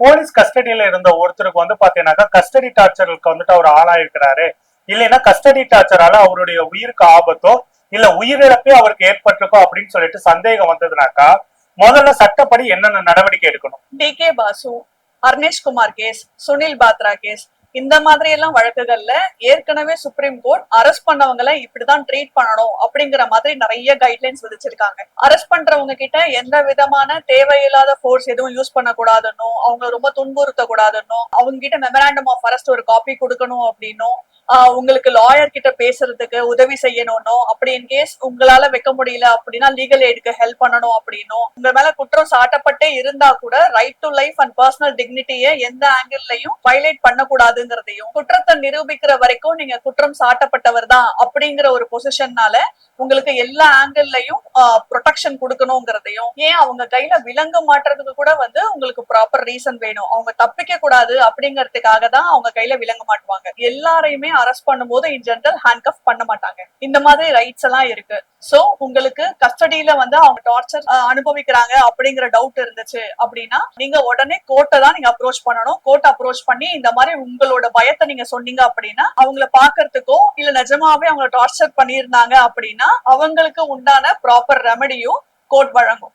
Police கஸ்டடியில இருந்த ஒருத்தருக்கு வந்து பாத்தீங்கன்னாக்கா கஸ்டடி டார்ச்சருக்கு வந்துட்டு அவர் ஆளாயிருக்கிறாரு, இல்லைன்னா கஸ்டடி டார்ச்சரால அவருடைய உயிருக்கு ஆபத்தோ இல்ல உயிரிழப்பே அவருக்கு ஏற்பட்டிருக்கோ அப்படின்னு சொல்லிட்டு சந்தேகம் வந்ததுனாக்கா முதல்ல சட்டப்படி என்னென்ன நடவடிக்கை எடுக்கணும்? D K. Basu, Arnesh Kumar case, Sunil Batra case, இந்த மாதிரி எல்லாம் வழக்குகள்ல ஏற்கனவே சுப்ரீம் கோர்ட் அரெஸ்ட் பண்ணவங்களை இப்படிதான் ட்ரீட் பண்ணணும் அப்படிங்கிற மாதிரி நிறைய கைட்லைன்ஸ் விதிச்சிருக்காங்க. அரெஸ்ட் பண்றவங்க கிட்ட எந்த விதமான தேவையில்லாத போர்ஸ் எதுவும் யூஸ் பண்ணக்கூடாதுன்னு, அவங்க ரொம்ப துன்புறுத்த கூடாதுன்னு, அவங்க கிட்ட மெமராண்டம் ஆஃப் அரெஸ்ட் ஒரு காப்பி கொடுக்கணும் அப்படின்னும், உங்களுக்கு லாயர் கிட்ட பேசுறதுக்கு உதவி செய்யணும்னோ, அப்படி இன்கேஸ் உங்களால வைக்க முடியல அப்படின்னா லீகல் எய்டுக்கு ஹெல்ப் பண்ணணும் அப்படின்னும், உங்க மேல குற்றம் சாட்டப்பட்டே இருந்தா கூட right to life and personal டிக்னிட்டியை எந்த ஆங்கிள்லயும் வயலேட் பண்ணக்கூடாதுங்கிறதையும், குற்றத்தை நிரூபிக்கிற வரைக்கும் நீங்க குற்றம் சாட்டப்பட்டவர் தான் அப்படிங்கிற ஒரு பொசிஷன்னால உங்களுக்கு எல்லா ஆங்கிள்லயும் ப்ரொடெக்ஷன் கொடுக்கணுங்கிறதையும், ஏன் அவங்க கையில விலங்கு மாட்டுறதுக்கு கூட வந்து உங்களுக்கு ப்ராப்பர் ரீசன் வேணும், அவங்க தப்பிக்க கூடாது அப்படிங்கறதுக்காக தான் அவங்க கையில விலங்கு மாட்டுவாங்க. எல்லாரையுமே அரெஸ்ட் பண்ணும்போது இன் ஜெனரல் ஹேண்ட்கஃப் பண்ண மாட்டாங்க. இந்த மாதிரி ரைட்ஸ் எல்லாம் இருக்கு. சோ உங்களுக்கு கஸ்டடியில வந்து அவங்க டார்ச்சர் அனுபவிக்கிறாங்க அப்படிங்கிற டவுட் இருந்துச்சு அப்படின்னா நீங்க உடனே கோர்ட்டை தான் நீங்க அப்ரோச் பண்ணணும். கோர்ட் அப்ரோச் பண்ணி இந்த மாதிரி உங்களோட பயத்தை நீங்க சொன்னீங்க அப்படின்னா அவங்கள பாக்குறதுக்கோ இல்ல நிஜமாவே அவங்க டார்ச்சர் பண்ணியிருந்தாங்க அப்படின்னா அவங்களுக்கு உண்டான ப்ராப்பர் ரெமடியும் கோர்ட் வழங்கும்.